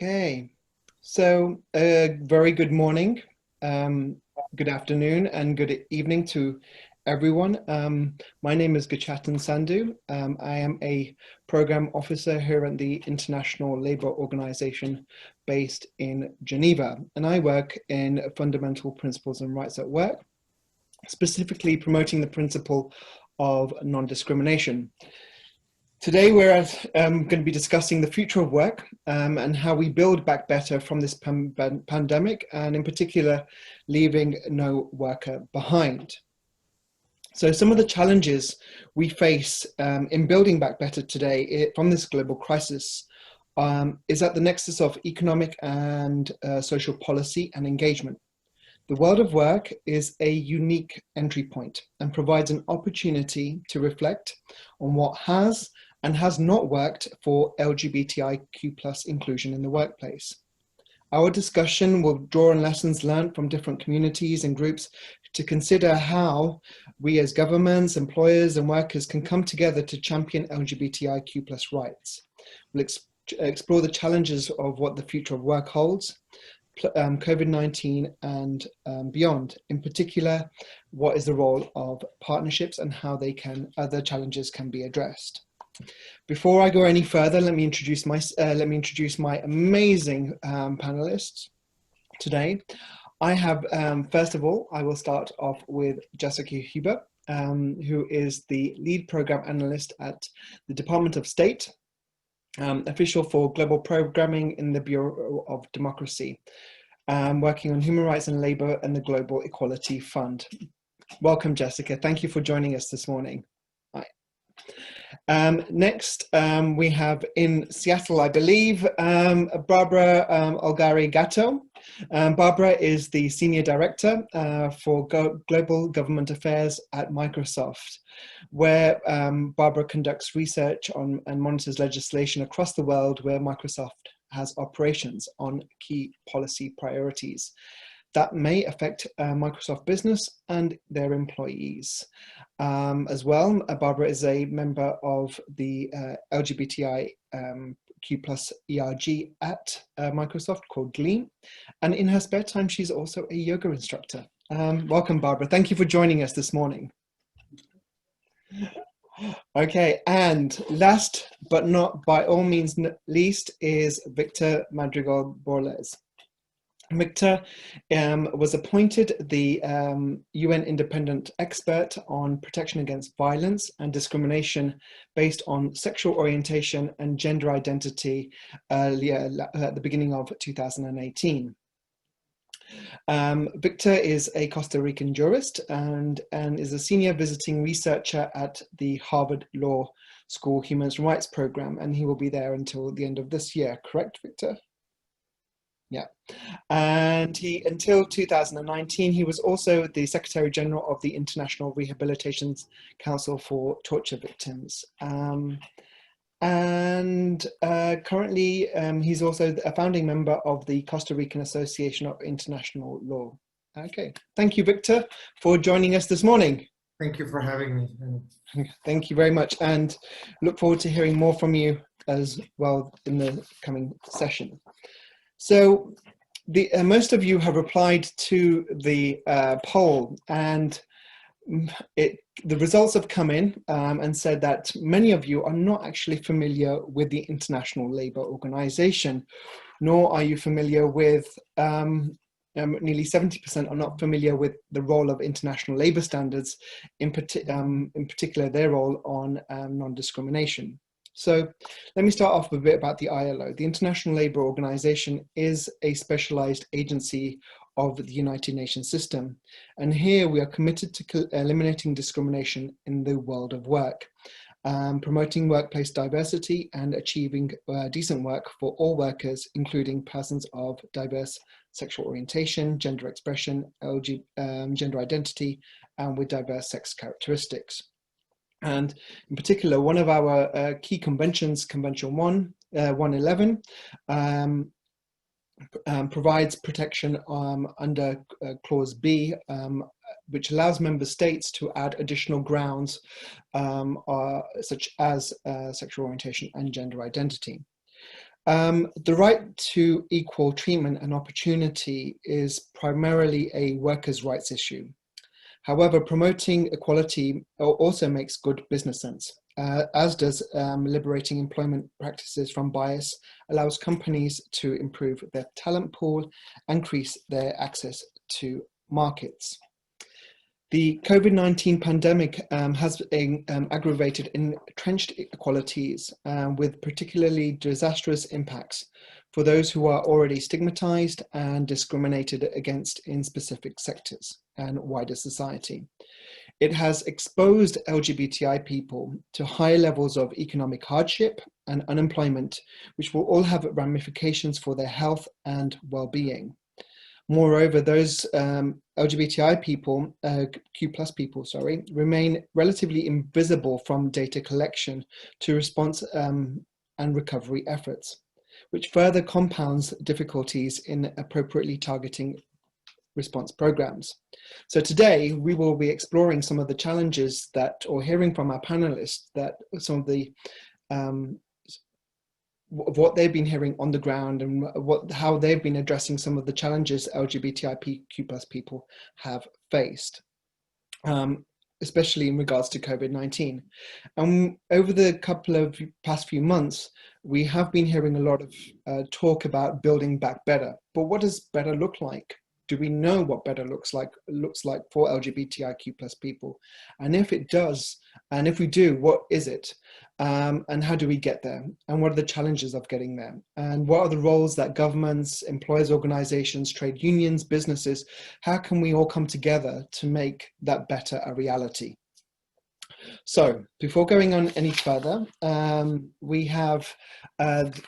Okay, so very good morning, good afternoon, and good evening to everyone. My name is Gachatan Sandhu. I am a program officer here at the International Labour Organization based in Geneva, and I work in fundamental principles and rights at work, specifically promoting the principle of non-discrimination. Today, we're going to be discussing the future of work and how we build back better from this pandemic, and in particular, leaving no worker behind. So some of the challenges we face in building back better today from this global crisis is at the nexus of economic and social policy and engagement. The world of work is a unique entry point and provides an opportunity to reflect on what has and has not worked for LGBTIQ+ inclusion in the workplace. Our discussion will draw on lessons learned from different communities and groups to consider how we as governments, employers and workers can come together to champion LGBTIQ+ rights. We'll explore the challenges of what the future of work holds, COVID-19 and beyond. In particular, what is the role of partnerships and how other challenges can be addressed. Before I go any further, let me introduce my amazing panelists today. I have, first of all, I will start off with Jessica Huber, who is the lead program analyst at the Department of State, official for global programming in the Bureau of Democracy, working on human rights and labor and the Global Equality Fund. Welcome, Jessica. Thank you for joining us this morning. Hi. Next, we have in Seattle, I believe, Barbara Olgari-Gatto. Barbara is the Senior Director for Global Government Affairs at Microsoft, where Barbara conducts research on and monitors legislation across the world where Microsoft has operations on key policy priorities that may affect Microsoft business and their employees. As well, Barbara is a member of the LGBTIQ+ ERG at Microsoft called Gleam. And in her spare time, she's also a yoga instructor. Welcome, Barbara. Thank you for joining us this morning. Okay, and last but not by all means least is Victor Madrigal-Borles. Victor was appointed the UN Independent Expert on Protection Against Violence and Discrimination based on sexual orientation and gender identity at the beginning of 2018. Victor is a Costa Rican jurist and is a senior visiting researcher at the Harvard Law School Human Rights Program, and he will be there until the end of this year, correct, Victor? Yeah, and until 2019, he was also the Secretary General of the International Rehabilitation Council for Torture Victims. Currently, he's also a founding member of the Costa Rican Association of International Law. Okay, thank you, Victor, for joining us this morning. Thank you for having me. Thank you very much, and look forward to hearing more from you as well in the coming session. So most of you have replied to the poll, and the results have come in and said that many of you are not actually familiar with the International Labour Organization, nor are you familiar with, nearly 70% are not familiar with the role of international labour standards, in particular their role on non-discrimination. So let me start off with a bit about the ILO. The International Labour Organization is a specialized agency of the United Nations system. And here we are committed to eliminating discrimination in the world of work, promoting workplace diversity and achieving decent work for all workers, including persons of diverse sexual orientation, gender expression, gender identity, and with diverse sex characteristics. And in particular, one of our key conventions, Convention 111, provides protection under Clause B, which allows member states to add additional grounds such as sexual orientation and gender identity. The right to equal treatment and opportunity is primarily a workers' rights issue. However, promoting equality also makes good business sense, as does liberating employment practices from bias allows companies to improve their talent pool and increase their access to markets. The COVID-19 pandemic has aggravated entrenched inequalities with particularly disastrous impacts for those who are already stigmatized and discriminated against in specific sectors and wider society. It has exposed LGBTI people to high levels of economic hardship and unemployment, which will all have ramifications for their health and well-being. Moreover, those LGBTI people, Q plus people, sorry, remain relatively invisible from data collection to response and recovery efforts, which further compounds difficulties in appropriately targeting response programs. So today we will be exploring some of the challenges that, or hearing from our panelists, that some of the what they've been hearing on the ground and how they've been addressing some of the challenges LGBTIQ plus people have faced, especially in regards to COVID-19. Over the past few months, we have been hearing a lot of talk about building back better. But what does better look like? Do we know what better looks like for LGBTIQ plus people? And if it does, and if we do, what is it? And how do we get there? And what are the challenges of getting there? And what are the roles that governments, employers, organizations, trade unions, businesses, how can we all come together to make that better a reality? So before going on any further, we have,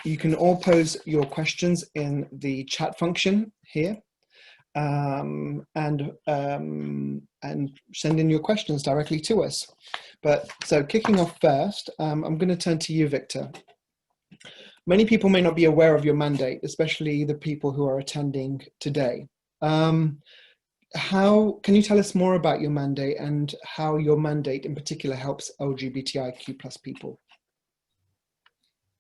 you can all pose your questions in the chat function here. And send in your questions directly to us. But so kicking off first, I'm going to turn to you, Victor. Many people may not be aware of your mandate, especially the people who are attending today. How can you tell us more about your mandate and how your mandate in particular helps LGBTIQ plus people?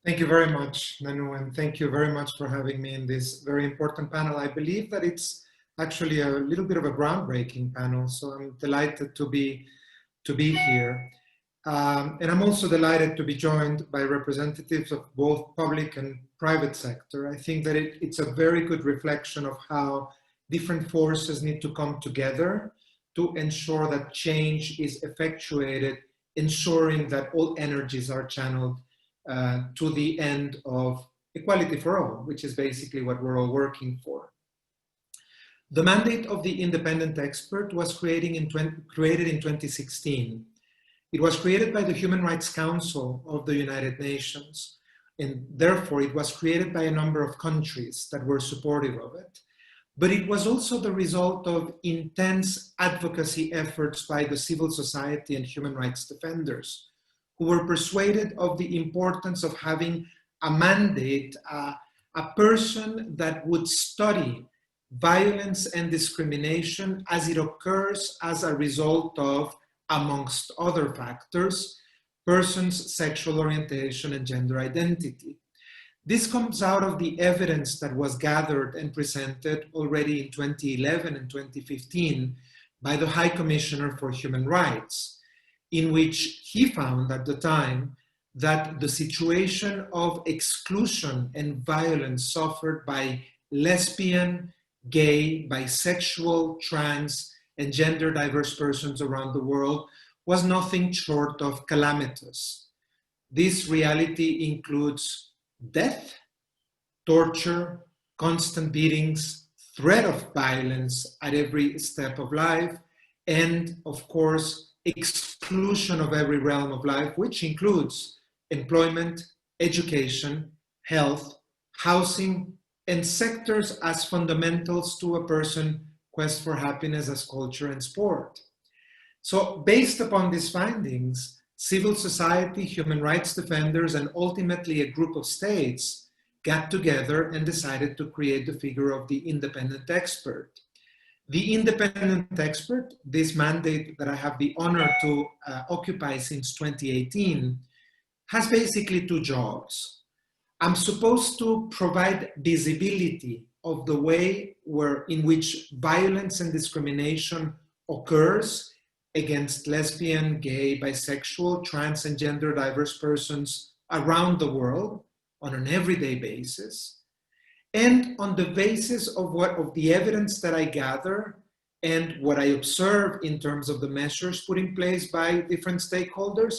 Thank you very much, Nanu, and thank you very much for having me in this very important panel. I believe that it's actually a little bit of a groundbreaking panel, so I'm delighted to be here. And I'm also delighted to be joined by representatives of both public and private sector. I think that it's a very good reflection of how different forces need to come together to ensure that change is effectuated, ensuring that all energies are channeled to the end of equality for all, which is basically what we're all working for. The mandate of the independent expert was created in 2016. It was created by the Human Rights Council of the United Nations, and therefore it was created by a number of countries that were supportive of it. But it was also the result of intense advocacy efforts by the civil society and human rights defenders, who were persuaded of the importance of having a mandate, a person that would study violence and discrimination as it occurs as a result of, amongst other factors, persons' sexual orientation and gender identity. This comes out of the evidence that was gathered and presented already in 2011 and 2015 by the High Commissioner for Human Rights, in which he found at the time that the situation of exclusion and violence suffered by lesbian, gay, bisexual, trans, and gender diverse persons around the world was nothing short of calamitous. This reality includes death, torture, constant beatings, threat of violence at every step of life, and of course, exclusion of every realm of life, which includes employment, education, health, housing, and sectors as fundamentals to a person's quest for happiness as culture and sport. So based upon these findings, civil society, human rights defenders, and ultimately a group of states got together and decided to create the figure of the independent expert. The independent expert, this mandate that I have the honor to occupy since 2018, has basically two jobs. I'm supposed to provide visibility of the way in which violence and discrimination occurs against lesbian, gay, bisexual, trans, and gender diverse persons around the world on an everyday basis. And on the basis of the evidence that I gather and what I observe in terms of the measures put in place by different stakeholders,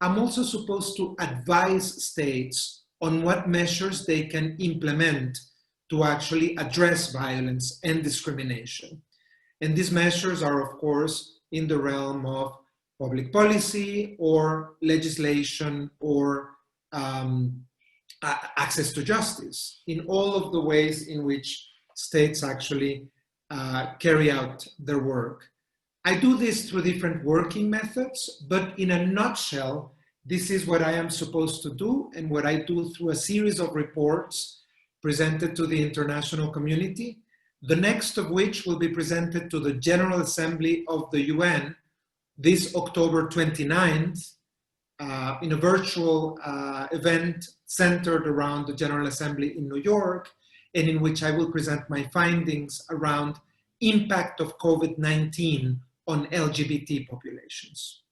I'm also supposed to advise states on what measures they can implement to actually address violence and discrimination. And these measures are, of course, in the realm of public policy or legislation or access to justice, in all of the ways in which states actually carry out their work. I do this through different working methods, but in a nutshell, this is what I am supposed to do and what I do through a series of reports presented to the international community, the next of which will be presented to the General Assembly of the UN this October 29th in a virtual event centered around the General Assembly in New York, and in which I will present my findings around impact of COVID-19 on LGBT populations.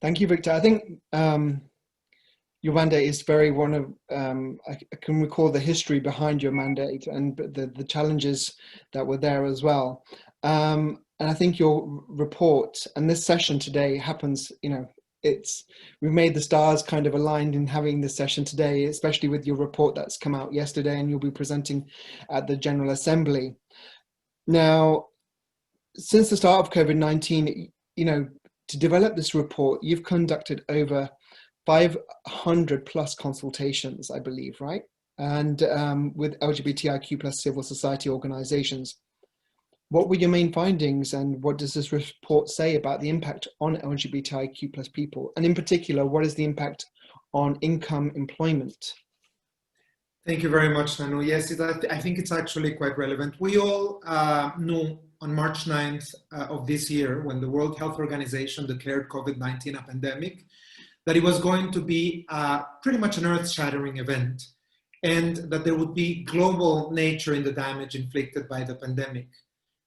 Thank you, Victor. I think your mandate is very one of, I can recall the history behind your mandate and the challenges that were there as well. And I think your report and this session today happens, we've made the stars kind of aligned in having this session today, especially with your report that's come out yesterday and you'll be presenting at the General Assembly. Now, since the start of COVID-19, to develop this report, you've conducted over 500 plus consultations, I believe, right? And with LGBTIQ plus civil society organizations. What were your main findings and what does this report say about the impact on LGBTIQ plus people? And in particular, what is the impact on income employment? Thank you very much, Nanu. Yes, I think it's actually quite relevant. We all knew on March 9th of this year, when the World Health Organization declared COVID-19 a pandemic, that it was going to be pretty much an earth-shattering event, and that there would be global nature in the damage inflicted by the pandemic.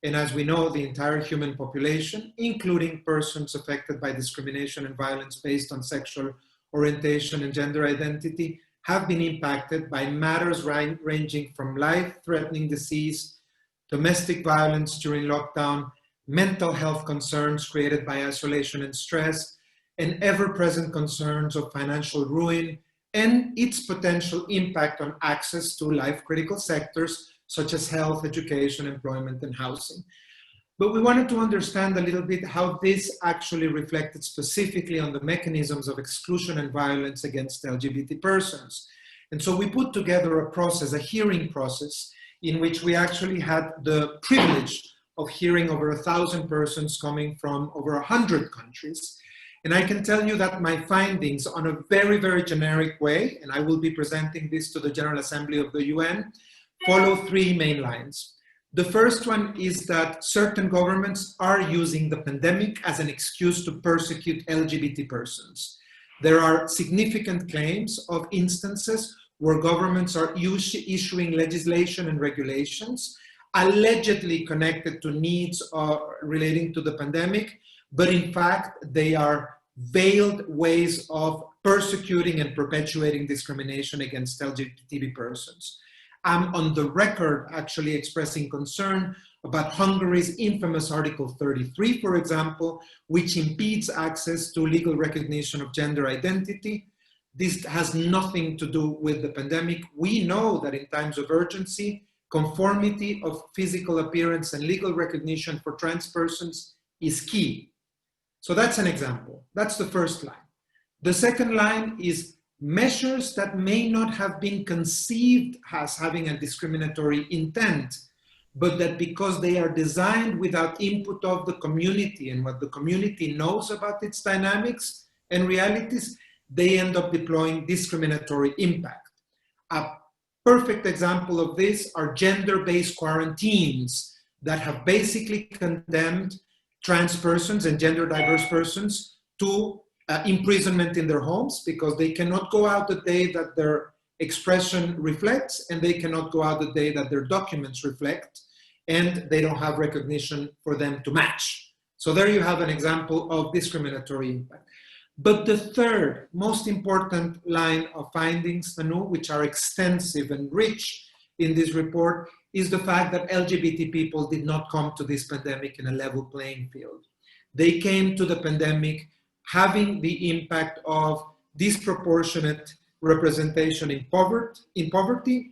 And as we know, the entire human population, including persons affected by discrimination and violence based on sexual orientation and gender identity, have been impacted by matters ranging from life-threatening disease, domestic violence during lockdown, mental health concerns created by isolation and stress, and ever-present concerns of financial ruin and its potential impact on access to life-critical sectors such as health, education, employment, and housing. But we wanted to understand a little bit how this actually reflected specifically on the mechanisms of exclusion and violence against LGBT persons. And so we put together a process, a hearing process, in which we actually had the privilege of hearing over 1,000 persons coming from over 100 countries. And I can tell you that my findings, on a very, very generic way, and I will be presenting this to the General Assembly of the UN, follow three main lines. The first one is that certain governments are using the pandemic as an excuse to persecute LGBT persons. There are significant claims of instances where governments are issuing legislation and regulations allegedly connected to needs relating to the pandemic, but in fact, they are veiled ways of persecuting and perpetuating discrimination against LGBT persons. I'm on the record actually expressing concern about Hungary's infamous Article 33, for example, which impedes access to legal recognition of gender identity. This has nothing to do with the pandemic. We know that in times of urgency, conformity of physical appearance and legal recognition for trans persons is key. So that's an example. That's the first line. The second line is measures that may not have been conceived as having a discriminatory intent, but that because they are designed without input of the community and what the community knows about its dynamics and realities, they end up deploying discriminatory impact. A perfect example of this are gender-based quarantines that have basically condemned trans persons and gender diverse persons to imprisonment in their homes because they cannot go out the day that their expression reflects, and they cannot go out the day that their documents reflect, and they don't have recognition for them to match. So there you have an example of discriminatory impact. But the third most important line of findings, Anu, which are extensive and rich in this report, is the fact that LGBT people did not come to this pandemic in a level playing field. They came to the pandemic having the impact of disproportionate representation in poverty,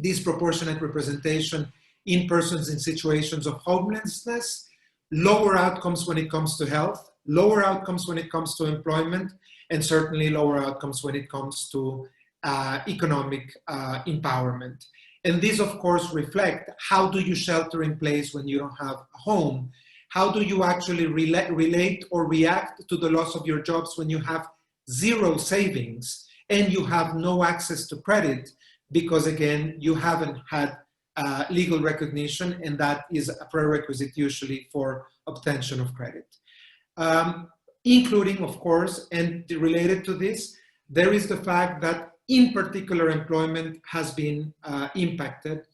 disproportionate representation in persons in situations of homelessness, lower outcomes when it comes to health, lower outcomes when it comes to employment, and certainly lower outcomes when it comes to economic empowerment. And these, of course, reflect how do you shelter in place when you don't have a home? How do you actually relate or react to the loss of your jobs when you have zero savings and you have no access to credit because, again, you haven't had legal recognition, and that is a prerequisite usually for obtention of credit. Including, of course, and related to this, there is the fact that in particular employment has been impacted.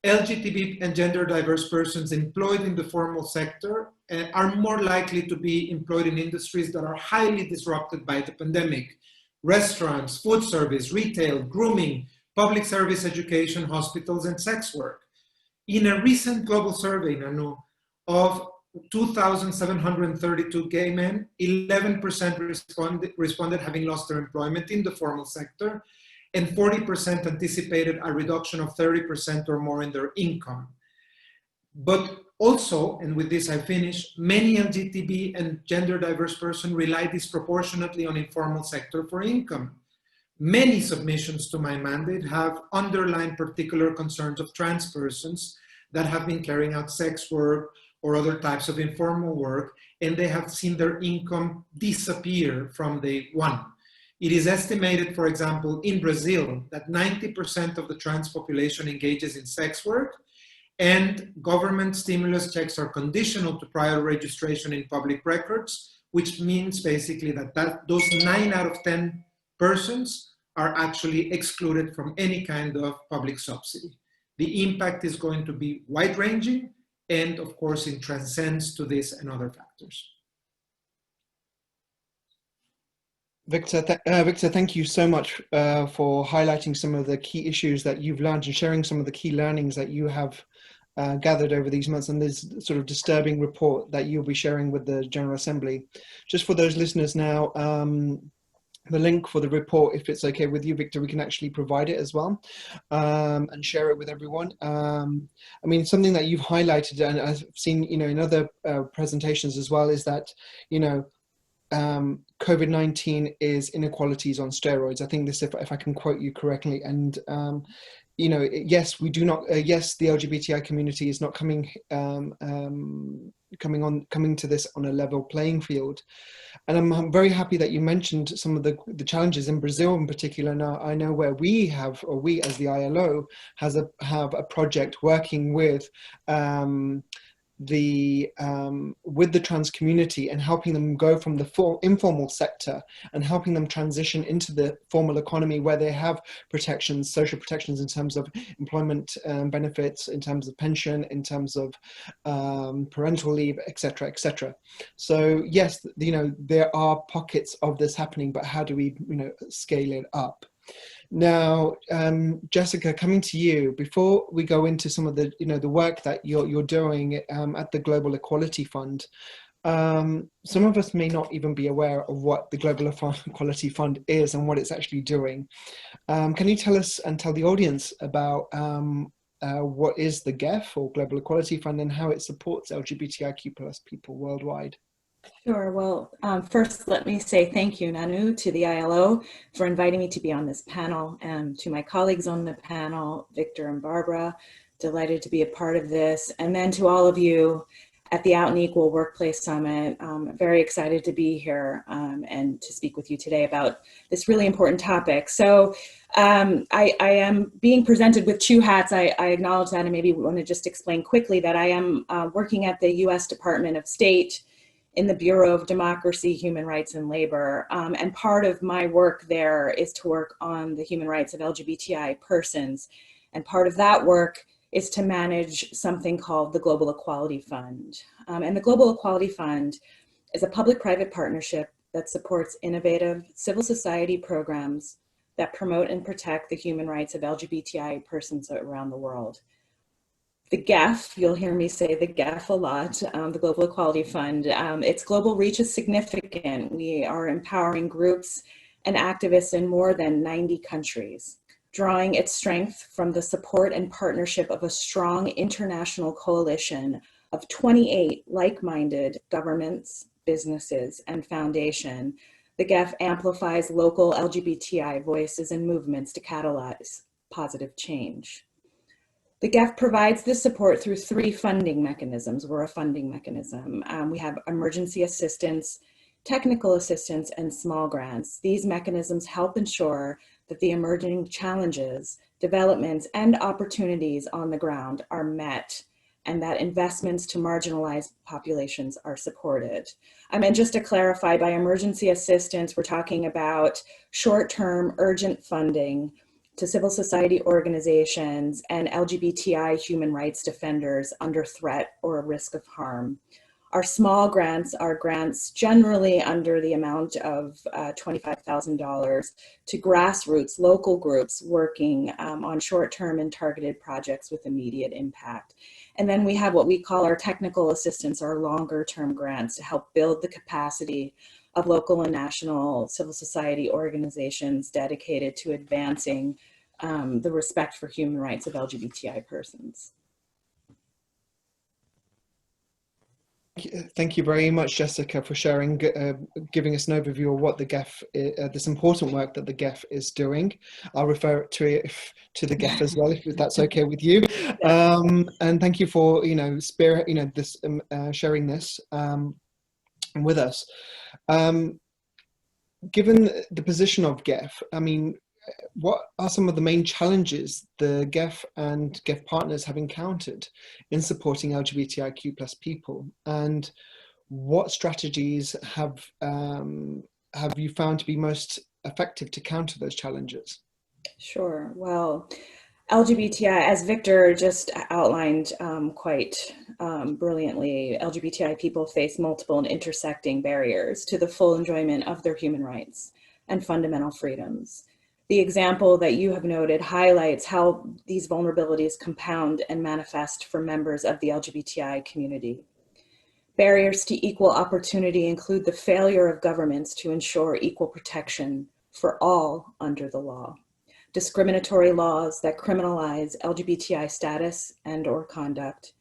LGBT and gender diverse persons employed in the formal sector are more likely to be employed in industries that are highly disrupted by the pandemic. Restaurants, food service, retail, grooming, public service, education, hospitals, and sex work. In a recent global survey, Nanu, of 2,732 gay men, 11% responded having lost their employment in the formal sector, and 40% anticipated a reduction of 30% or more in their income. But also, and with this I finish, many LGBT and gender diverse persons rely disproportionately on informal sector for income. Many submissions to my mandate have underlined particular concerns of trans persons that have been carrying out sex work or other types of informal work, and they have seen their income disappear from day one. It is estimated, for example, in Brazil, that 90% of the trans population engages in sex work, and government stimulus checks are conditional to prior registration in public records, which means basically that those 9 out of 10 persons are actually excluded from any kind of public subsidy. The impact is going to be wide-ranging, and of course it transcends to this and other factors. Victor, thank you so much for highlighting some of the key issues that you've learned and sharing some of the key learnings that you have gathered over these months, and this sort of disturbing report that you'll be sharing with the General Assembly. Just for those listeners now, the link for the report, if it's okay with you, Victor, we can actually provide it as well and share it with everyone. I mean, something that you've highlighted, and I've seen, in other presentations as well, is that, COVID-19 is inequalities on steroids. I think this, if I can quote you correctly, and yes, we do not. Yes, the LGBTI community is not coming to this on a level playing field, and I'm very happy that you mentioned some of the challenges in Brazil in particular. Now I know where we as the ILO have a project working with with the trans community and helping them go from the informal sector and helping them transition into the formal economy, where they have protections, social protections in terms of employment benefits, in terms of pension, in terms of parental leave, etc., etc. So yes, there are pockets of this happening, but how do we scale it up? Now, Jessica, coming to you, before we go into some of the the work that you're doing at the Global Equality Fund, some of us may not even be aware of what the Global Equality Fund is and what it's actually doing. Can you tell us and tell the audience about what is the GEF, or Global Equality Fund, and how it supports LGBTIQ plus people worldwide? Sure. Well, first, let me say thank you, Nanu, to the ILO for inviting me to be on this panel, and to my colleagues on the panel, Victor and Barbara, delighted to be a part of this. And then to all of you at the Out and Equal Workplace Summit, very excited to be here and to speak with you today about this really important topic. So I am being presented with two hats. I acknowledge that, and maybe want to just explain quickly that I am working at the US Department of State in the Bureau of Democracy, Human Rights, and Labor. And part of my work there is to work on the human rights of LGBTI persons. And part of that work is to manage something called the Global Equality Fund. And the Global Equality Fund is a public-private partnership that supports innovative civil society programs that promote and protect the human rights of LGBTI persons around the world. The GEF, you'll hear me say the GEF a lot, the Global Equality Fund, its global reach is significant. We are empowering groups and activists in more than 90 countries, drawing its strength from the support and partnership of a strong international coalition of 28 like-minded governments, businesses, and foundation. The GEF amplifies local LGBTI voices and movements to catalyze positive change. The GEF provides this support through 3 funding mechanisms. We're a funding mechanism. We have emergency assistance, technical assistance, and small grants. These mechanisms help ensure that the emerging challenges, developments, and opportunities on the ground are met, and that investments to marginalized populations are supported. And just to clarify, by emergency assistance, we're talking about short-term urgent funding to civil society organizations and LGBTI human rights defenders under threat or risk of harm. Our small grants are grants generally under the amount of $25,000 to grassroots local groups working on short-term and targeted projects with immediate impact. And then we have what we call our technical assistance, our longer-term grants to help build the capacity of local and national civil society organizations dedicated to advancing the respect for human rights of LGBTI persons. Thank you very much, Jessica, for sharing, giving us an overview of what the GEF, this important work that the GEF is doing. I'll refer to the GEF as well, if that's okay with you. And thank you for, this sharing this with us. Given the position of GEF, I mean, what are some of the main challenges the GEF and GEF partners have encountered in supporting LGBTIQ plus people, and what strategies have you found to be most effective to counter those challenges? Sure. Well, LGBTI, as Victor just outlined quite brilliantly, LGBTI people face multiple and intersecting barriers to the full enjoyment of their human rights and fundamental freedoms. The example that you have noted highlights how these vulnerabilities compound and manifest for members of the LGBTI community. Barriers to equal opportunity include the failure of governments to ensure equal protection for all under the law, discriminatory laws that criminalize LGBTI status and/or conduct,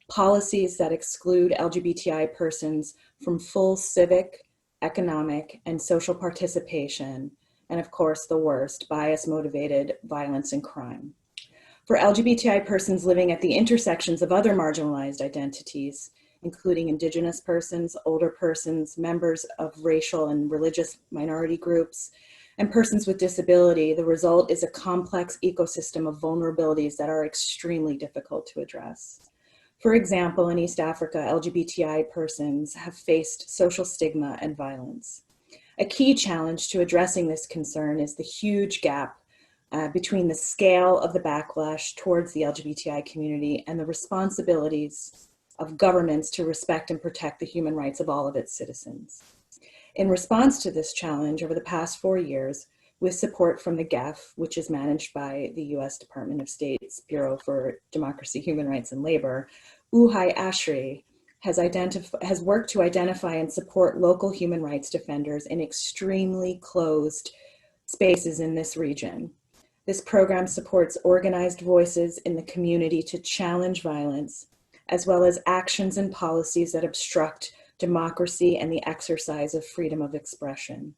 policies that exclude LGBTI persons from full civic, economic, and social participation, and of course, the worst, bias-motivated violence and crime. For LGBTI persons living at the intersections of other marginalized identities, including Indigenous persons, older persons, members of racial and religious minority groups, and persons with disability, the result is a complex ecosystem of vulnerabilities that are extremely difficult to address. For example, in East Africa, LGBTI persons have faced social stigma and violence. A key challenge to addressing this concern is the huge gap between the scale of the backlash towards the LGBTI community and the responsibilities of governments to respect and protect the human rights of all of its citizens. In response to this challenge over the past 4 years, with support from the GEF, which is managed by the US Department of State's Bureau for Democracy, Human Rights, and Labor, Uhai Ashri has worked to identify and support local human rights defenders in extremely closed spaces in this region. This program supports organized voices in the community to challenge violence, as well as actions and policies that obstruct democracy and the exercise of freedom of expression.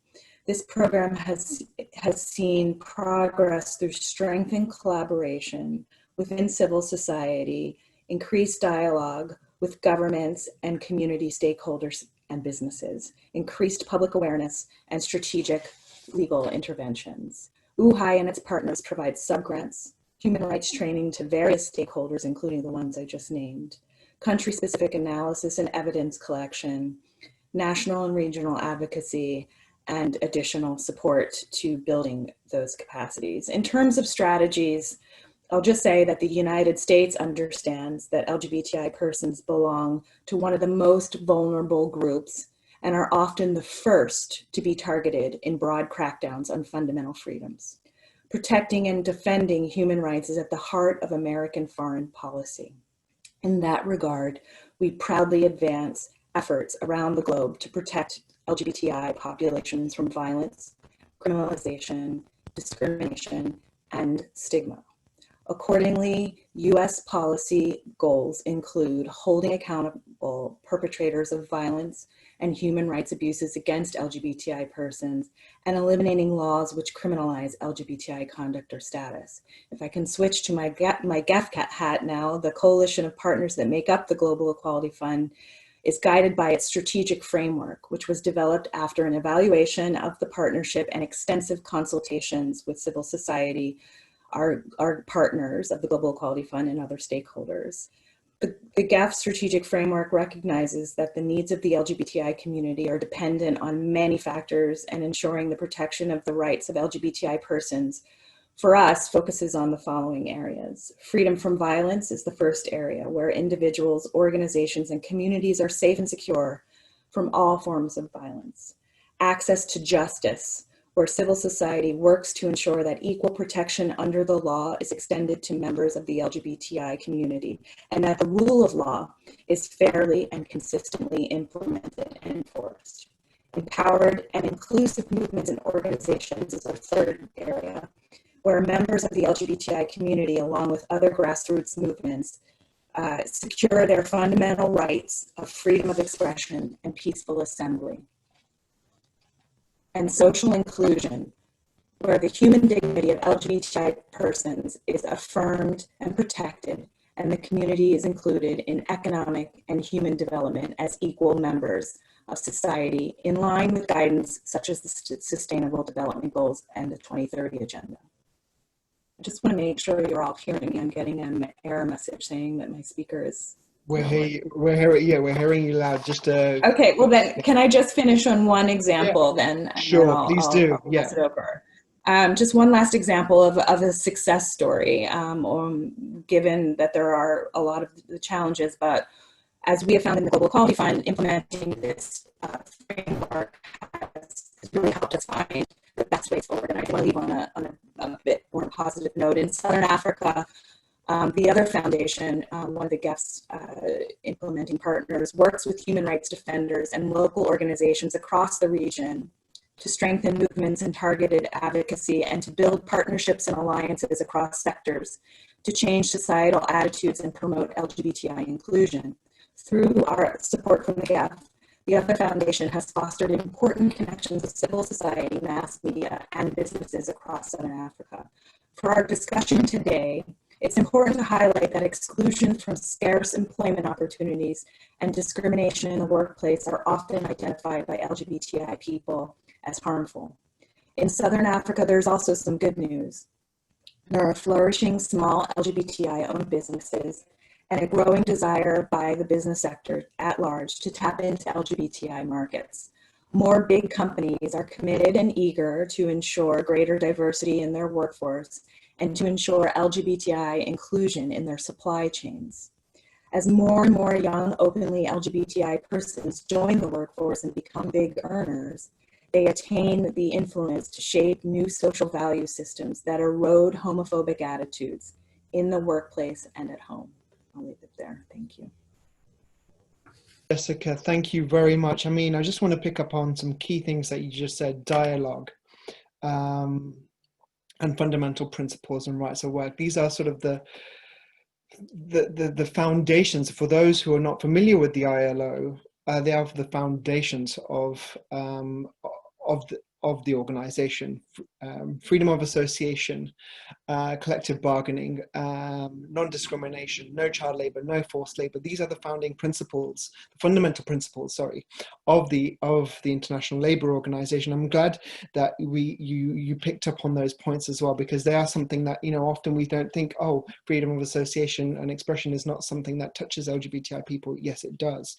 This program has seen progress through strengthened collaboration within civil society, increased dialogue with governments and community stakeholders and businesses, increased public awareness, and strategic legal interventions. Uhai and its partners provide subgrants, human rights training to various stakeholders, including the ones I just named, country-specific analysis and evidence collection, national and regional advocacy, and additional support to building those capacities. In terms of strategies, I'll just say that the United States understands that LGBTI persons belong to one of the most vulnerable groups and are often the first to be targeted in broad crackdowns on fundamental freedoms. Protecting and defending human rights is at the heart of American foreign policy. In that regard, we proudly advance efforts around the globe to protect LGBTI populations from violence, criminalization, discrimination, and stigma. Accordingly, U.S. policy goals include holding accountable perpetrators of violence and human rights abuses against LGBTI persons and eliminating laws which criminalize LGBTI conduct or status. If I can switch to my GAFCAT hat now, the coalition of partners that make up the Global Equality Fund is guided by its strategic framework, which was developed after an evaluation of the partnership and extensive consultations with civil society, our partners of the Global Equality Fund and other stakeholders. The GAF strategic framework recognizes that the needs of the LGBTI community are dependent on many factors, and ensuring the protection of the rights of LGBTI persons, for us, focuses on the following areas. Freedom from violence is the first area, where individuals, organizations, and communities are safe and secure from all forms of violence. Access to justice, where civil society works to ensure that equal protection under the law is extended to members of the LGBTI community, and that the rule of law is fairly and consistently implemented and enforced. Empowered and inclusive movements and organizations is our third area, where members of the LGBTI community, along with other grassroots movements, secure their fundamental rights of freedom of expression and peaceful assembly. And social inclusion, where the human dignity of LGBTI persons is affirmed and protected, and the community is included in economic and human development as equal members of society, in line with guidance such as the Sustainable Development Goals and the 2030 Agenda. I just want to make sure you're all hearing me. I'm getting an error message saying that my speaker is... We're hearing you loud. Just okay. Well, then, can I just finish on one example then? And sure, then please do. I'll pass it over. Just one last example of a success story, given that there are a lot of the challenges, but as we have found in the Global Equality Fund, implementing this framework has really helped us find the best ways forward. And I want to leave on a bit more positive note. In Southern Africa, the other foundation, one of the GEF's implementing partners, works with human rights defenders and local organizations across the region to strengthen movements and targeted advocacy, and to build partnerships and alliances across sectors to change societal attitudes and promote LGBTI inclusion. Through our support from the GEF, the other foundation has fostered important connections with civil society, mass media, and businesses across Southern Africa. For our discussion today, it's important to highlight that exclusion from scarce employment opportunities and discrimination in the workplace are often identified by LGBTI people as harmful. In Southern Africa, there's also some good news. There are flourishing small LGBTI-owned businesses and a growing desire by the business sector at large to tap into LGBTI markets. More big companies are committed and eager to ensure greater diversity in their workforce and to ensure LGBTI inclusion in their supply chains. As more and more young, openly LGBTI persons join the workforce and become big earners, they attain the influence to shape new social value systems that erode homophobic attitudes in the workplace and at home. I'll leave it there. Thank you. Jessica, thank you very much. I mean, I just want to pick up on some key things that you just said: dialogue, and fundamental principles and rights of work. These are sort of the foundations. For those who are not familiar with the ILO, they are the foundations of of the organization, freedom of association, collective bargaining, non-discrimination, no child labor, no forced labor. These are the founding principles, the fundamental principles, sorry, of the International Labour Organization. I'm glad that you picked up on those points as well, because they are something that, you know, often we don't think, oh, freedom of association and expression is not something that touches LGBTI people. Yes, it does.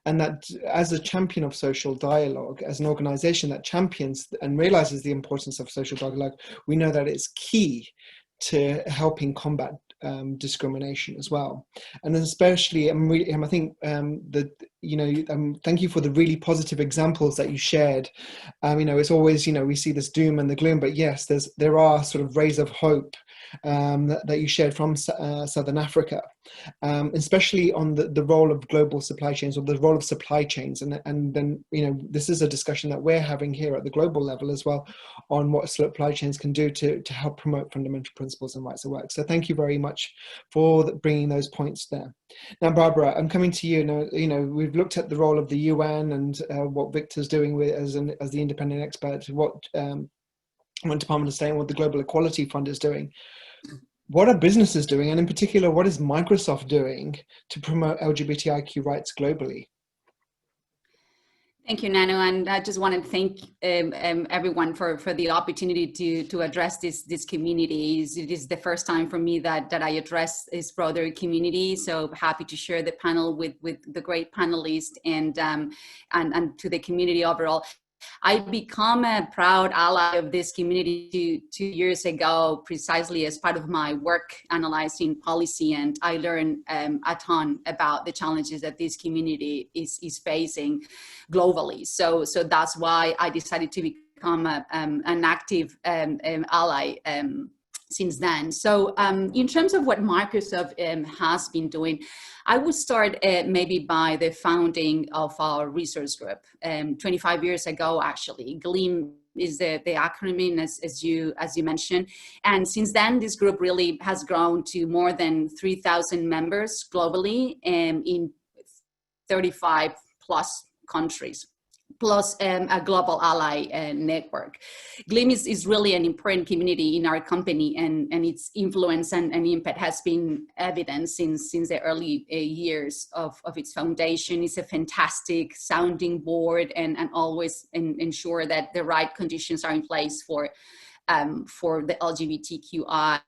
And that as a champion of social dialogue, as an organization that champions and realizes the importance of social dialogue, we know that it's key to helping combat discrimination as well. And then especially, I think thank you for the really positive examples that you shared. You know, it's always, you know, we see this doom and the gloom, but yes, there are sort of rays of hope that you shared from Southern Africa, especially on the role of global supply chains, or the role of supply chains. And then, you know, this is a discussion that we're having here at the global level as well, on what supply chains can do to help promote fundamental principles and rights of work. So thank you very much for bringing those points there. Now, Barbara, I'm coming to you. Now, you know, we've looked at the role of the UN and what Victor's doing with as the independent expert, what Department of State and what the Global Equality Fund is doing. What are businesses doing, and in particular, what is Microsoft doing to promote LGBTIQ rights globally? Thank you, Nano, and I just want to thank everyone for the opportunity to address this community. It is the first time for me that I address this broader community, so happy to share the panel with the great panelists and to the community overall. I become a proud ally of this community 2 years ago, precisely as part of my work analyzing policy, and I learned a ton about the challenges that this community is facing globally. So that's why I decided to become an active ally since then. So in terms of what Microsoft has been doing, I would start maybe by the founding of our resource group. 25 years ago, actually, GLEAM is the acronym, as you mentioned. And since then, this group really has grown to more than 3,000 members globally in 35 plus countries, plus a global ally network. GLEAM is really an important community in our company, and its influence and impact has been evident since the early years of its foundation. It's a fantastic sounding board and always ensure that the right conditions are in place for the LGBTQI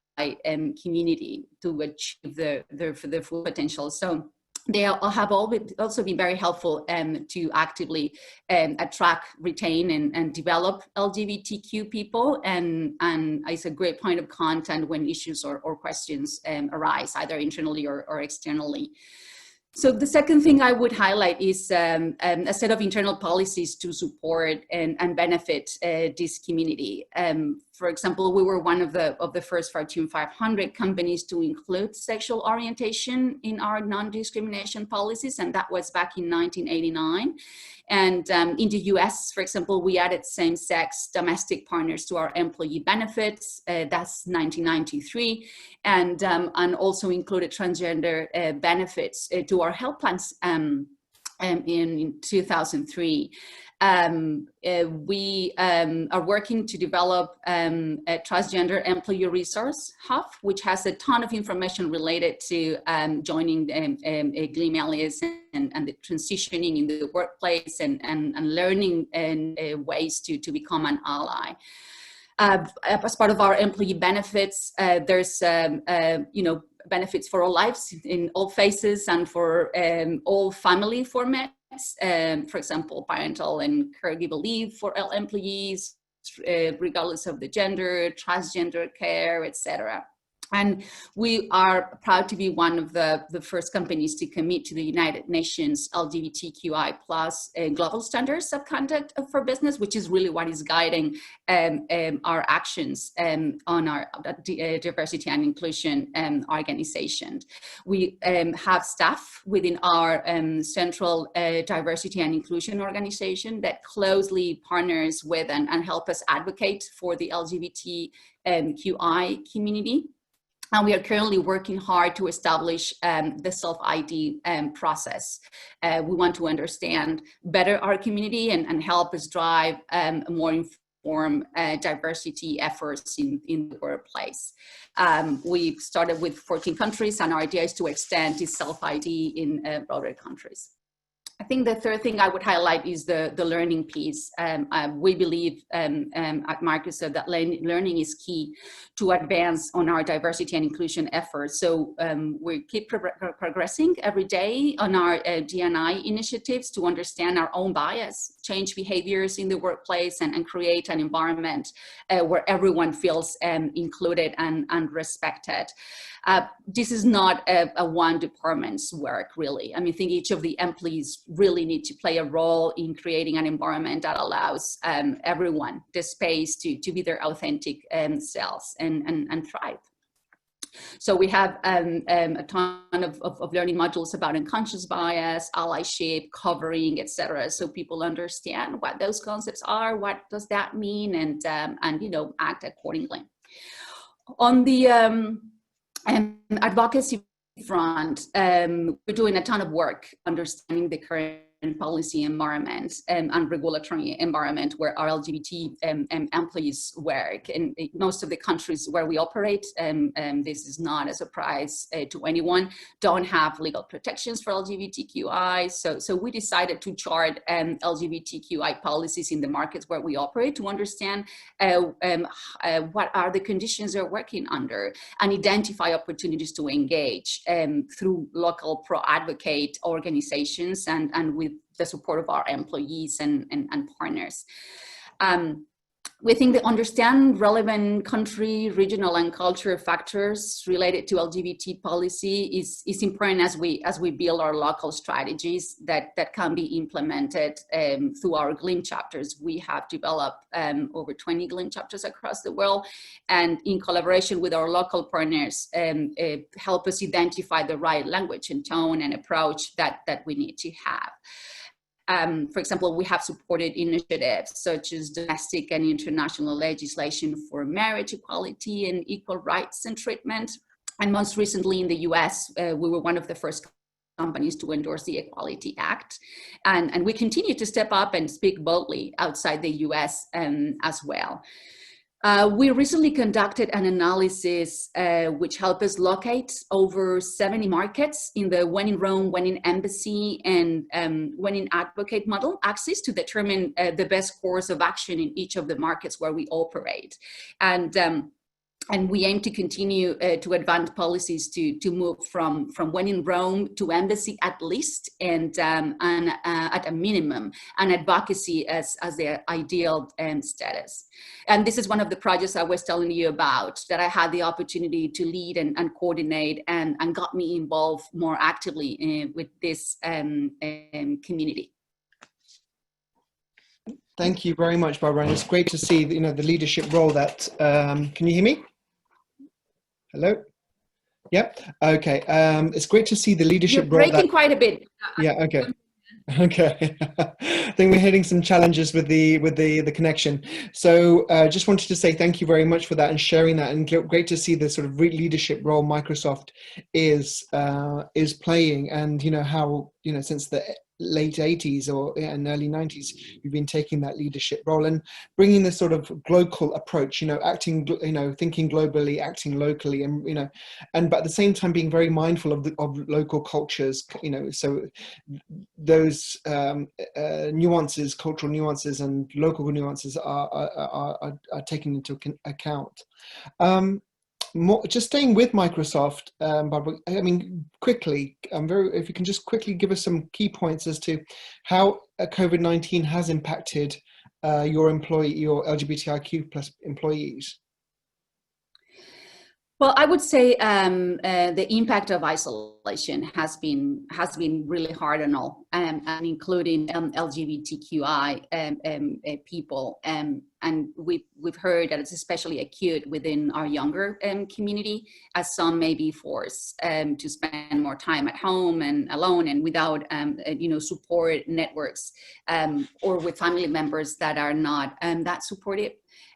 community to achieve their full potential. So they have also been very helpful to actively attract, retain, and develop LGBTQ people, and it's a great point of contact when issues or questions arise, either internally or externally. So the second thing I would highlight is a set of internal policies to support and benefit this community. For example, we were one of the first Fortune 500 companies to include sexual orientation in our non-discrimination policies, and that was back in 1989. And in the US, for example, we added same-sex domestic partners to our employee benefits. That's 1993, and also included transgender benefits to our health plans in 2003. We are working to develop a transgender employee resource hub, which has a ton of information related to joining GLEAM allies and the transitioning in the workplace and learning ways to become an ally. As part of our employee benefits, there's benefits for all lives in all phases and for all family formats. For example, parental and caregiver leave for all employees, regardless of the gender, transgender care, etc. And we are proud to be one of the first companies to commit to the United Nations LGBTQI plus global standards of conduct for business, which is really what is guiding our actions on our diversity and inclusion organization. We have staff within our central diversity and inclusion organization that closely partners with and help us advocate for the LGBTQI community. And we are currently working hard to establish the self-ID process. We want to understand better our community and help us drive more diversity efforts in the workplace. We started with 14 countries, and our idea is to extend this self-ID in broader countries. I think the third thing I would highlight is the learning piece. We believe at Microsoft that learning is key to advance on our diversity and inclusion efforts. So we keep progressing every day on our D&I initiatives to understand our own bias, change behaviors in the workplace, and create an environment where everyone feels included and respected. This is not a one department's work, really. I mean, I think each of the employees really need to play a role in creating an environment that allows everyone the space to be their authentic selves and thrive. So we have a ton of learning modules about unconscious bias, allyship, covering, etc. So people understand what those concepts are, what does that mean, and you know, act accordingly. On the advocacy front, we're doing a ton of work understanding the current policy environment and regulatory environment where our LGBT employees work. And most of the countries where we operate, this is not a surprise to anyone, don't have legal protections for LGBTQI. So we decided to chart LGBTQI policies in the markets where we operate to understand what are the conditions they're working under and identify opportunities to engage through local pro-advocate organizations and with the support of our employees and partners. We think that understand relevant country, regional, and cultural factors related to LGBT policy is important as we build our local strategies that can be implemented through our GLIM chapters. We have developed over 20 GLIM chapters across the world, and in collaboration with our local partners, help us identify the right language and tone and approach that we need to have. For example, we have supported initiatives such as domestic and international legislation for marriage equality and equal rights and treatment. And most recently in the US, we were one of the first companies to endorse the Equality Act. And we continue to step up and speak boldly outside the US as well. We recently conducted an analysis which helped us locate over 70 markets in the When in Rome, When in Embassy, and When in Advocate model axis to determine the best course of action in each of the markets where we operate. And we aim to continue to advance policies to move from When in Rome to Embassy at least, and at a minimum, and advocacy as the ideal status. And this is one of the projects I was telling you about that I had the opportunity to lead and coordinate and got me involved more actively with this community. Thank you very much, Barbara. And it's great to see, you know, the leadership role that, can you hear me? Hello? Yep. Okay. It's great to see the leadership role. You're breaking quite a bit. Yeah. Okay. Okay. I think we're hitting some challenges with the connection. So just wanted to say thank you very much for that and sharing that, and great to see the sort of leadership role Microsoft is playing, and you know how, you know, since the late 80s and early 90s, you've been taking that leadership role and bringing this sort of global approach, you know, acting, you know, thinking globally, acting locally, and you know, and but at the same time being very mindful of local cultures, you know, so those nuances, cultural nuances and local nuances are taken into account. Just staying with Microsoft, Barbara, I mean, quickly, if you can just quickly give us some key points as to how COVID-19 has impacted your LGBTIQ plus employees. Well, I would say the impact of isolation has been really hard on all, and including LGBTQI people, and we've heard that it's especially acute within our younger community, as some may be forced to spend more time at home and alone and without you know, support networks, or with family members that are not that supportive.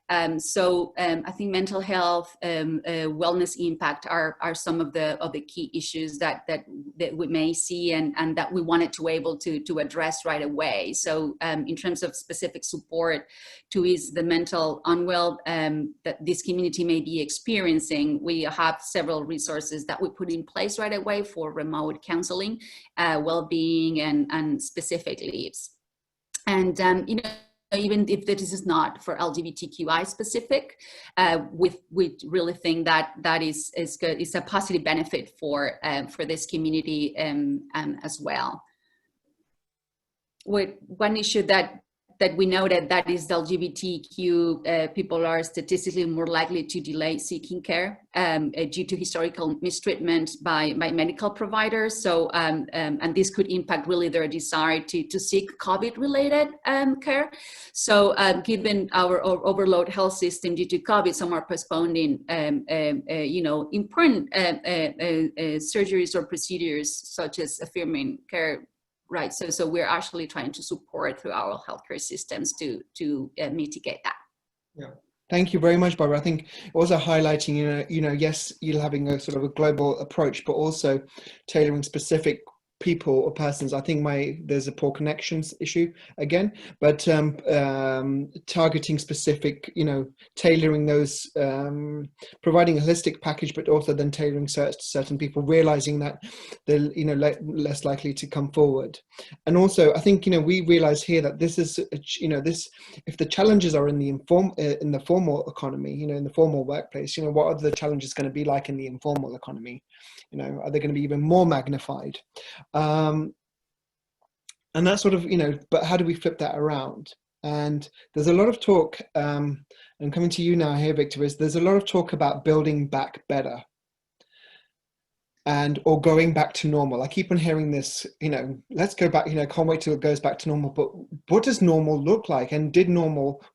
I think mental health, wellness impact are some of the key issues that we may see and that we wanted to be able to address right away. So in terms of specific support to ease the mental unwell that this community may be experiencing, we have several resources that we put in place right away for remote counseling, well-being, and specific leaves. And even if this is not for LGBTQI specific, we really think that is good. It's a positive benefit for this community as well. One issue that we noted that is the LGBTQ people are statistically more likely to delay seeking care due to historical mistreatment by medical providers. So, and this could impact really their desire to seek COVID-related care. So, given our overload health system due to COVID, some are postponing, important surgeries or procedures such as affirming care. Right, so we're actually trying to support through our healthcare systems to mitigate that. Yeah, thank you very much, Barbara. I think also highlighting, yes, you're having a sort of a global approach, but also tailoring specific people or persons. I think there's a poor connections issue again, but targeting specific, tailoring those, providing a holistic package, but also then tailoring certain people, realizing that they're less likely to come forward. And also, I think we realize here that this is if the challenges are in the formal economy, in the formal workplace, what are the challenges going to be like in the informal economy? Are they going to be even more magnified? And that's sort of, but how do we flip that around? And there's a lot of talk, and coming to you now here, Victor, there's a lot of talk about building back better or going back to normal. I keep on hearing this, let's go back, can't wait till it goes back to normal. But what does normal look like? And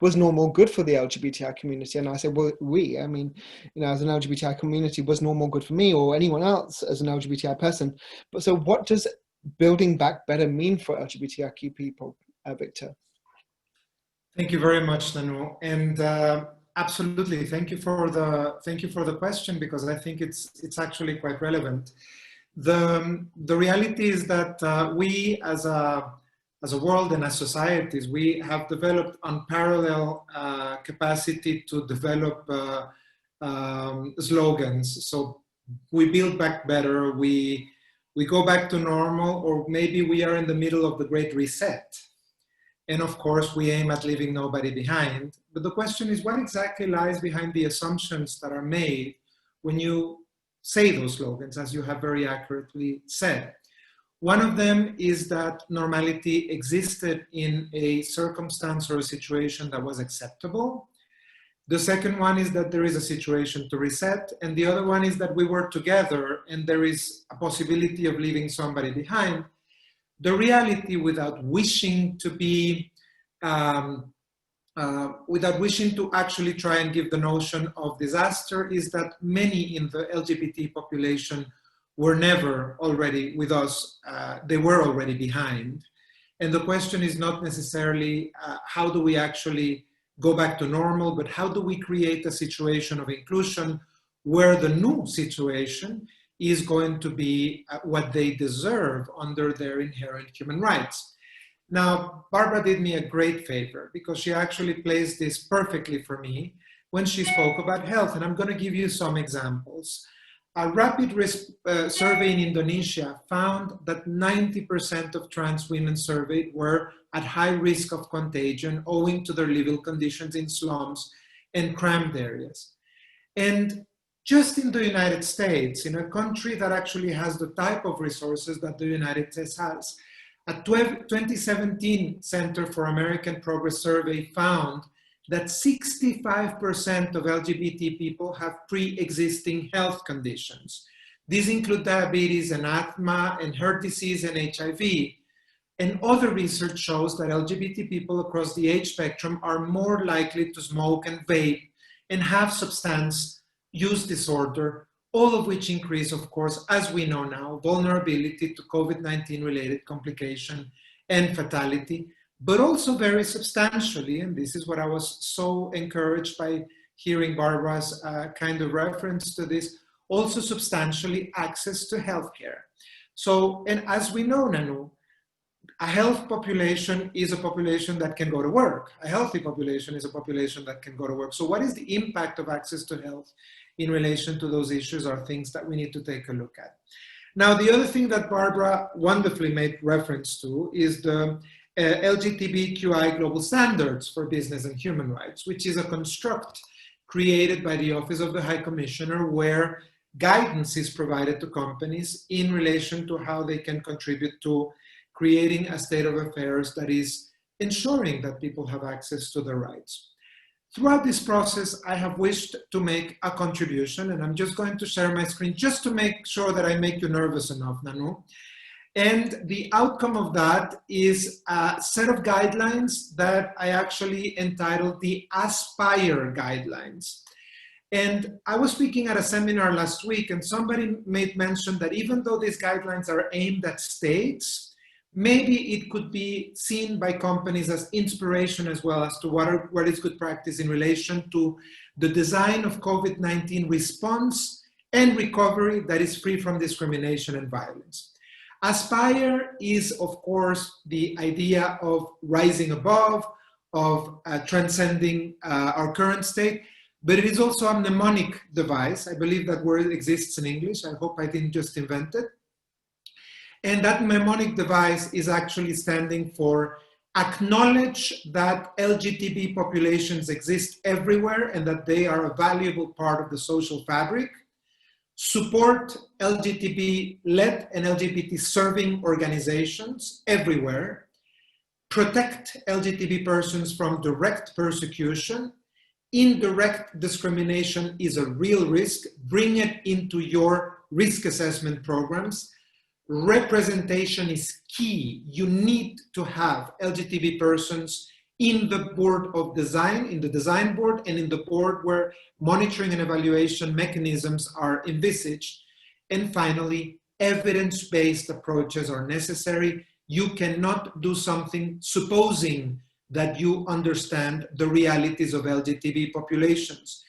was normal good for the LGBTI community? And I said, well, as an LGBTI community, was normal good for me or anyone else as an LGBTI person? But so what does building back better mean for LGBTIQ people, Victor? Thank you very much, Nanu. And absolutely, thank you for the question, because I think it's actually quite relevant. The reality is that we as a world and as societies, we have developed unparalleled capacity to develop slogans. So we build back better, we go back to normal, or maybe we are in the middle of the Great Reset. And of course, we aim at leaving nobody behind. But the question is, what exactly lies behind the assumptions that are made when you say those slogans, as you have very accurately said? One of them is that normality existed in a circumstance or a situation that was acceptable. The second one is that there is a situation to reset. And the other one is that we work together and there is a possibility of leaving somebody behind. The reality, without wishing to be, without wishing to actually try and give the notion of disaster, is that many in the LGBT population were never already with us. They were already behind. And the question is not necessarily how do we actually go back to normal, but how do we create a situation of inclusion where the new situation is going to be what they deserve under their inherent human rights. Now, Barbara did me a great favor because she actually placed this perfectly for me when she spoke about health, and I'm going to give you some examples. A rapid survey in Indonesia found that 90% of trans women surveyed were at high risk of contagion owing to their living conditions in slums and cramped areas. And just in the United States, in a country that actually has the type of resources that the United States has, a 2017 Center for American Progress survey found that 65% of LGBT people have pre-existing health conditions. These include diabetes and asthma and heart disease and HIV. And other research shows that LGBT people across the age spectrum are more likely to smoke and vape and have substance use disorder, all of which increase, of course, as we know now, vulnerability to COVID-19 related complication and fatality, but also very substantially, and this is what I was so encouraged by hearing Barbara's kind of reference to this, also substantially access to healthcare. So, and as we know, Nanu, a health population is a population that can go to work. A healthy population is a population that can go to work. So what is the impact of access to health in relation to those issues are things that we need to take a look at. Now, the other thing that Barbara wonderfully made reference to is the LGBTQI global standards for business and human rights, which is a construct created by the Office of the High Commissioner where guidance is provided to companies in relation to how they can contribute to creating a state of affairs that is ensuring that people have access to their rights. Throughout this process, I have wished to make a contribution, and I'm just going to share my screen just to make sure that I make you nervous enough, Nanu. And the outcome of that is a set of guidelines that I actually entitled the Aspire Guidelines. And I was speaking at a seminar last week, and somebody made mention that even though these guidelines are aimed at states, maybe it could be seen by companies as inspiration as well as to what is good practice in relation to the design of COVID-19 response and recovery that is free from discrimination and violence. Aspire is, of course, the idea of rising above, of transcending our current state, but it is also a mnemonic device. I believe that word exists in English. I hope I didn't just invent it. And that mnemonic device is actually standing for acknowledge that LGBT populations exist everywhere and that they are a valuable part of the social fabric, support LGBT-led and LGBT-serving organizations everywhere, protect LGBT persons from direct persecution. Indirect discrimination is a real risk. Bring it into your risk assessment programs. Representation is key. You need to have LGBT persons in the board of design, in the design board, and in the board where monitoring and evaluation mechanisms are envisaged. And finally, evidence-based approaches are necessary. You cannot do something supposing that you understand the realities of LGBT populations.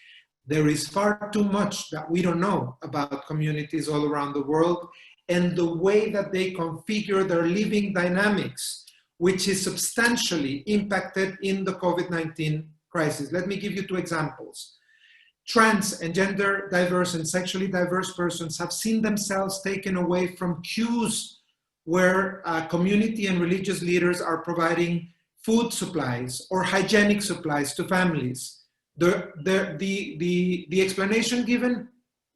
There is far too much that we don't know about communities all around the world and the way that they configure their living dynamics, which is substantially impacted in the COVID-19 crisis. Let me give you two examples. Trans and gender diverse and sexually diverse persons have seen themselves taken away from queues where community and religious leaders are providing food supplies or hygienic supplies to families. The explanation given,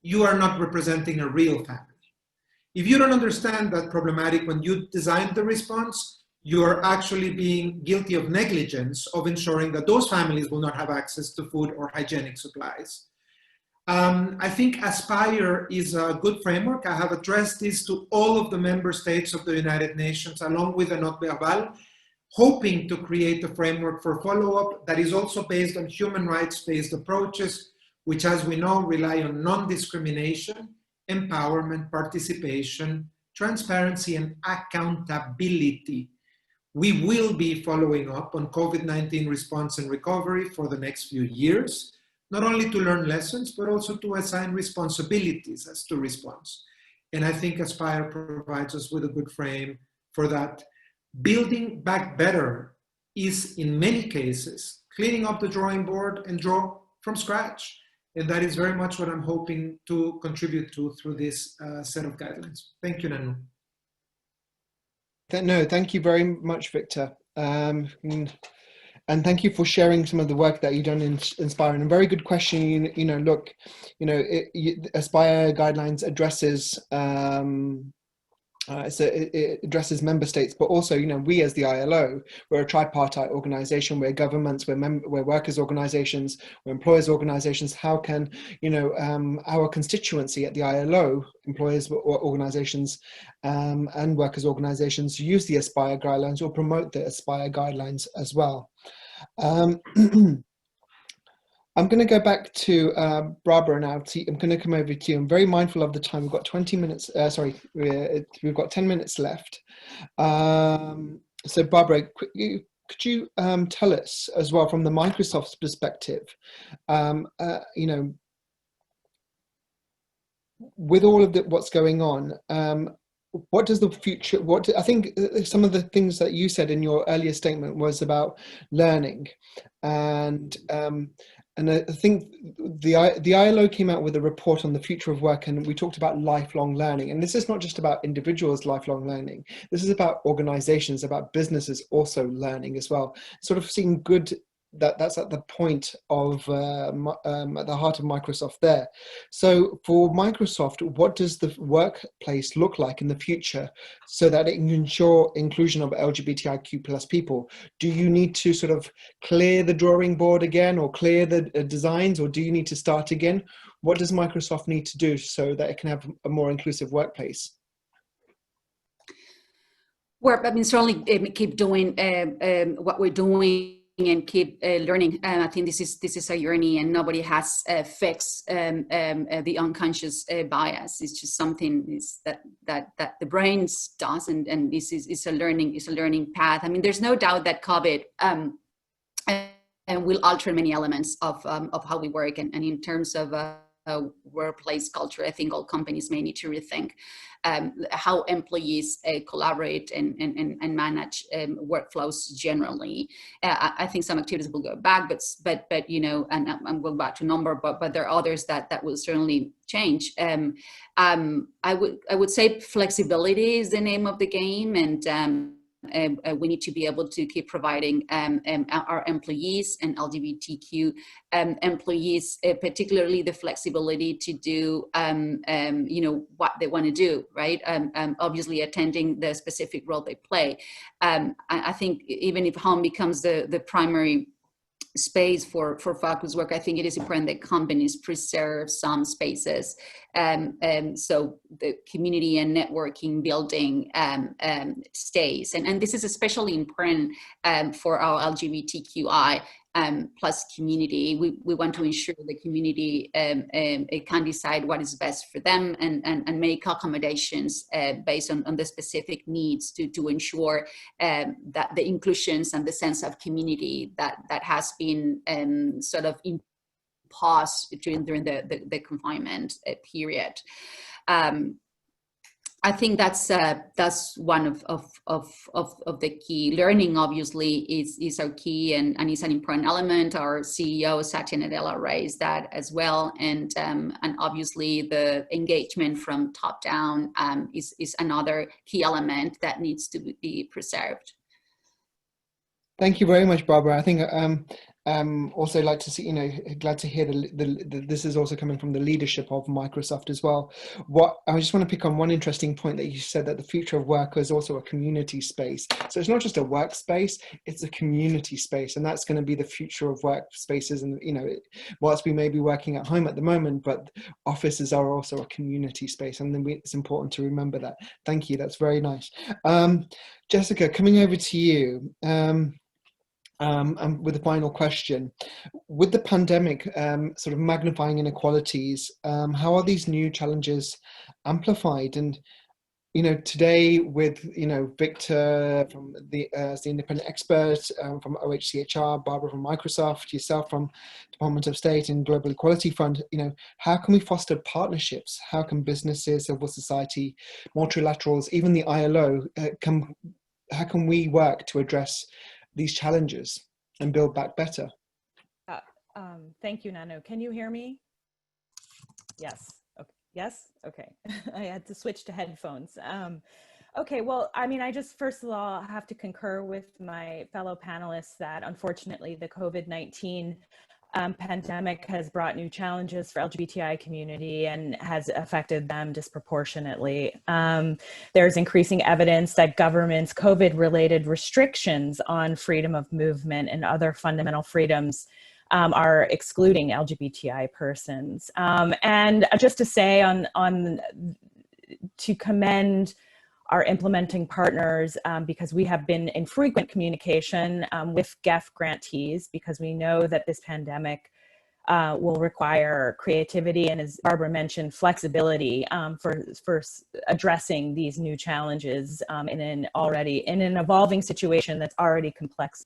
you are not representing a real family. If you don't understand that problematic when you design the response, you are actually being guilty of negligence of ensuring that those families will not have access to food or hygienic supplies. I think Aspire is a good framework. I have addressed this to all of the member states of the United Nations along with a note verbal, hoping to create a framework for follow-up that is also based on human rights-based approaches, which, as we know, rely on non-discrimination, empowerment, participation, transparency, and accountability. We will be following up on COVID-19 response and recovery for the next few years, not only to learn lessons, but also to assign responsibilities as to response. And I think Aspire provides us with a good frame for that. Building back better is, in many cases, cleaning up the drawing board and draw from scratch. And that is very much what I'm hoping to contribute to through this set of guidelines. Thank you, Nanu. No, thank you very much, Victor. And thank you for sharing some of the work that you've done in Aspire. And a very good question. Look, Aspire guidelines addresses it addresses member states, but also, we as the ILO, we're a tripartite organization. We're governments, we're workers' organizations, we're employers' organizations. How can, our constituency at the ILO, employers' organizations and workers' organizations, use the Aspire guidelines or promote the Aspire guidelines as well? I'm going to go back to Barbara now. I'm going to come over to you. I'm very mindful of the time. We've got 20 minutes. We've got 10 minutes left. So Barbara, could you tell us as well from the Microsoft's perspective, you know, with all of what's going on, what does the future, I think some of the things that you said in your earlier statement was about learning, and I think the ILO came out with a report on the future of work, and we talked about lifelong learning. And this is not just about individuals' lifelong learning. This is about organizations, about businesses also learning as well. Sort of seeing good, that's at the point of at the heart of Microsoft there. So for Microsoft, what does the workplace look like in the future so that it can ensure inclusion of LGBTIQ plus people? Do you need to sort of clear the drawing board again, or clear the designs, or do you need to start again? What does Microsoft need to do so that it can have a more inclusive workplace? Well, I mean, certainly keep doing what we're doing and keep learning. I think this is a journey, and nobody has fixed the unconscious bias. It's just something that the brain does, and this is a learning path. I mean, there's no doubt that COVID and will alter many elements of how we work, and in terms of workplace culture, I think all companies may need to rethink how employees collaborate and manage workflows generally. I think some activities will go back, but you know, and I'm going back to number, but there are others that will certainly change. I would say flexibility is the name of the game, and we need to be able to keep providing our employees and LGBTQ employees, particularly the flexibility to do, you know, what they want to do, right? Obviously attending the specific role they play. I think even if home becomes the primary space for focus work, I think it is important that companies preserve some spaces, so the community and networking building stays, and this is especially important for our LGBTQI plus community. We want to ensure the community can decide what is best for them, and make accommodations based on the specific needs to ensure that the inclusions and the sense of community that has been sort of imposed during the confinement period. I think that's one of the key. Learning obviously is our key, and is an important element. Our CEO Satya Nadella raised that as well, and obviously the engagement from top down is another key element that needs to be preserved. Thank you very much, Barbara. I think also like to see, you know, glad to hear this is also coming from the leadership of Microsoft as well. What I just want to pick on one interesting point that you said, that the future of work is also a community space. So it's not just a workspace, it's a community space, and that's going to be the future of workspaces. And you know, whilst we may be working at home at the moment, but offices are also a community space, and then it's important to remember that. Thank you, that's very nice. Jessica, coming over to you. And with the final question, with the pandemic sort of magnifying inequalities, how are these new challenges amplified? And you know, today with, you know, Victor from as the independent expert from OHCHR, Barbara from Microsoft, yourself from Department of State and Global Equality Fund, you know, how can we foster partnerships? How can businesses, civil society, multilaterals, even the ILO, how can we work to address these challenges and build back better? Thank you, Nanu. Can you hear me? Yes. Okay. Yes. Okay. I had to switch to headphones. Okay. Well, I mean, I just first of all have to concur with my fellow panelists that unfortunately the COVID-19 pandemic has brought new challenges for LGBTI community and has affected them disproportionately. There's increasing evidence that governments' COVID-related restrictions on freedom of movement and other fundamental freedoms are excluding LGBTI persons. And just to say to commend our implementing partners, because we have been in frequent communication with GEF grantees, because we know that this pandemic will require creativity and, as Barbara mentioned, flexibility for addressing these new challenges in an evolving situation that's already complex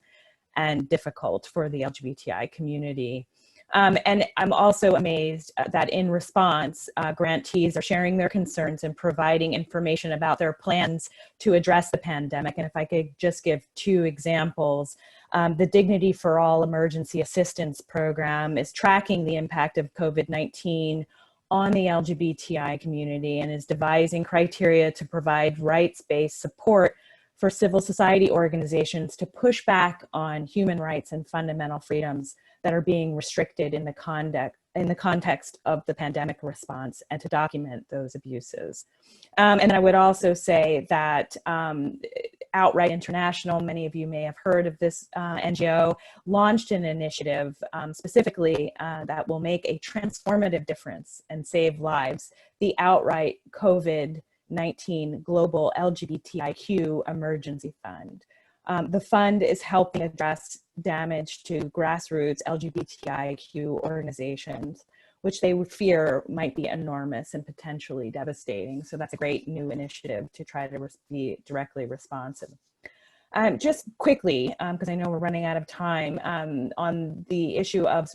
and difficult for the LGBTI community. And I'm also amazed that in response, grantees are sharing their concerns and providing information about their plans to address the pandemic. And if I could just give 2 examples, the Dignity for All Emergency Assistance Program is tracking the impact of COVID-19 on the LGBTI community and is devising criteria to provide rights-based support for civil society organizations to push back on human rights and fundamental freedoms that are being restricted in the context of the pandemic response, and to document those abuses. And I would also say that Outright International, many of you may have heard of this NGO, launched an initiative specifically that will make a transformative difference and save lives, the Outright COVID-19 Global LGBTIQ Emergency Fund. The fund is helping address damage to grassroots LGBTIQ organizations, which they would fear might be enormous and potentially devastating. So that's a great new initiative to try to be directly responsive. Just quickly, because I know we're running out of time, on the issue of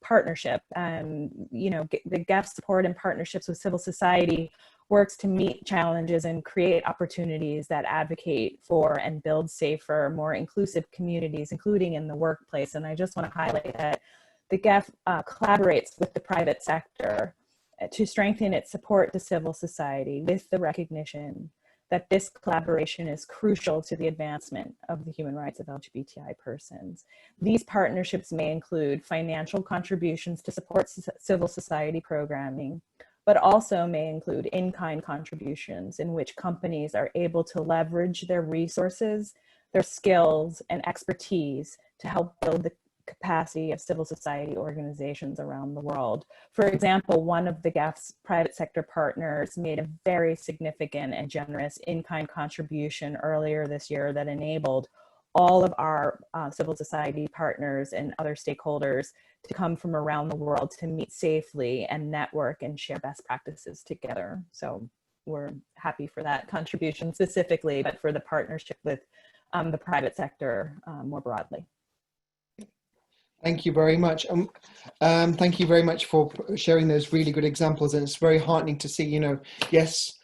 partnership, the GEF support and partnerships with civil society works to meet challenges and create opportunities that advocate for and build safer, more inclusive communities, including in the workplace. And I just want to highlight that the GEF collaborates with the private sector to strengthen its support to civil society, with the recognition that this collaboration is crucial to the advancement of the human rights of LGBTI persons. These partnerships may include financial contributions to support civil society programming, but also may include in-kind contributions in which companies are able to leverage their resources, their skills, and expertise to help build the capacity of civil society organizations around the world. For example, one of the GEF's private sector partners made a very significant and generous in-kind contribution earlier this year that enabled all of our civil society partners and other stakeholders to come from around the world to meet safely and network and share best practices together. So we're happy for that contribution specifically, but for the partnership with the private sector more broadly. Thank you very much. Thank you very much for sharing those really good examples. And it's very heartening to see, yes,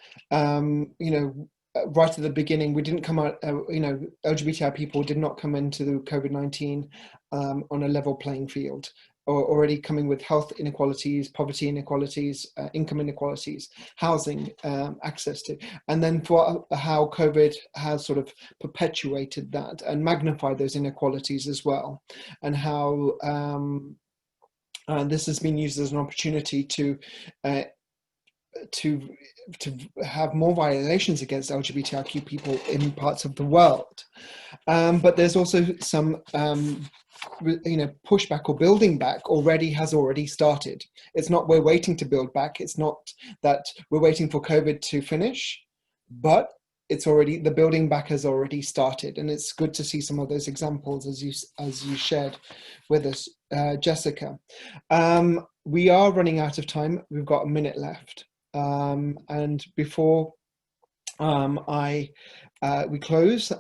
right at the beginning, we didn't come out, LGBTI people did not come into the COVID-19 on a level playing field, or already coming with health inequalities, poverty inequalities, income inequalities, housing access to, and then for how COVID has sort of perpetuated that and magnified those inequalities as well, and how this has been used as an opportunity to have more violations against LGBTIQ people in parts of the world. But there's also some pushback or building back has already started. It's not we're waiting to build back. It's not that we're waiting for COVID to finish, but the building back has already started. And it's good to see some of those examples as you shared with us, Jessica. We are running out of time. We've got a minute left. And before we close,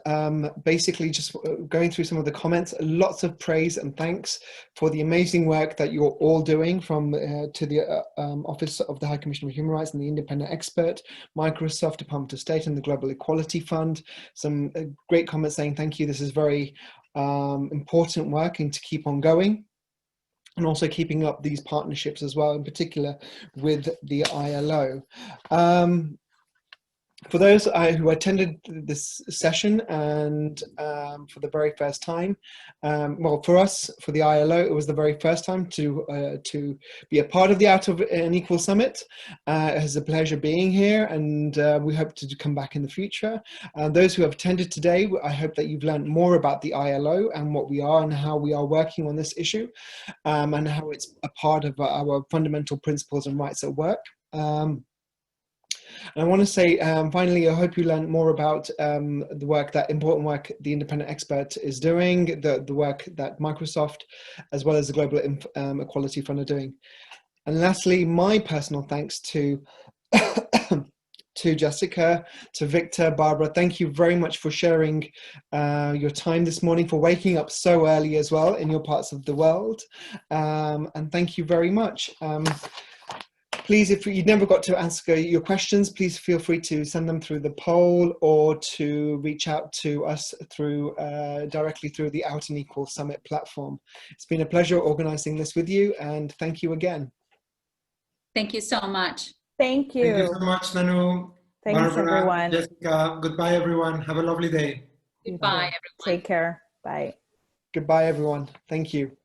basically just going through some of the comments, lots of praise and thanks for the amazing work that you're all doing from to the Office of the High Commissioner for Human Rights and the Independent Expert, Microsoft, Department of State and the Global Equality Fund. Some great comments saying thank you. This is very important work and to keep on going. And also keeping up these partnerships as well, in particular with the ILO. For those who attended this session and for the very first time, well, for us, for the ILO, it was the very first time to be a part of the Out of an Equal Summit. It was a pleasure being here, and we hope to come back in the future. Those who have attended today, I hope that you've learned more about the ILO and what we are and how we are working on this issue, and how it's a part of our fundamental principles and rights at work. And I want to say, finally, I hope you learned more about the work, that important work the independent expert is doing, the work that Microsoft, as well as the Global Equality Fund are doing. And lastly, my personal thanks to to Jessica, to Victor, Barbara. Thank you very much for sharing your time this morning, for waking up so early as well in your parts of the world. And thank you very much. Please, if you never got to ask your questions, please feel free to send them through the poll or to reach out to us through directly through the Out and Equal Summit platform. It's been a pleasure organizing this with you, and thank you again. Thank you so much. Thank you. Thank you so much, Nanu. Thanks, Barbara, everyone. Jessica, goodbye, everyone. Have a lovely day. You Goodbye, too. everyone. Take care. Bye. Goodbye, everyone. Thank you.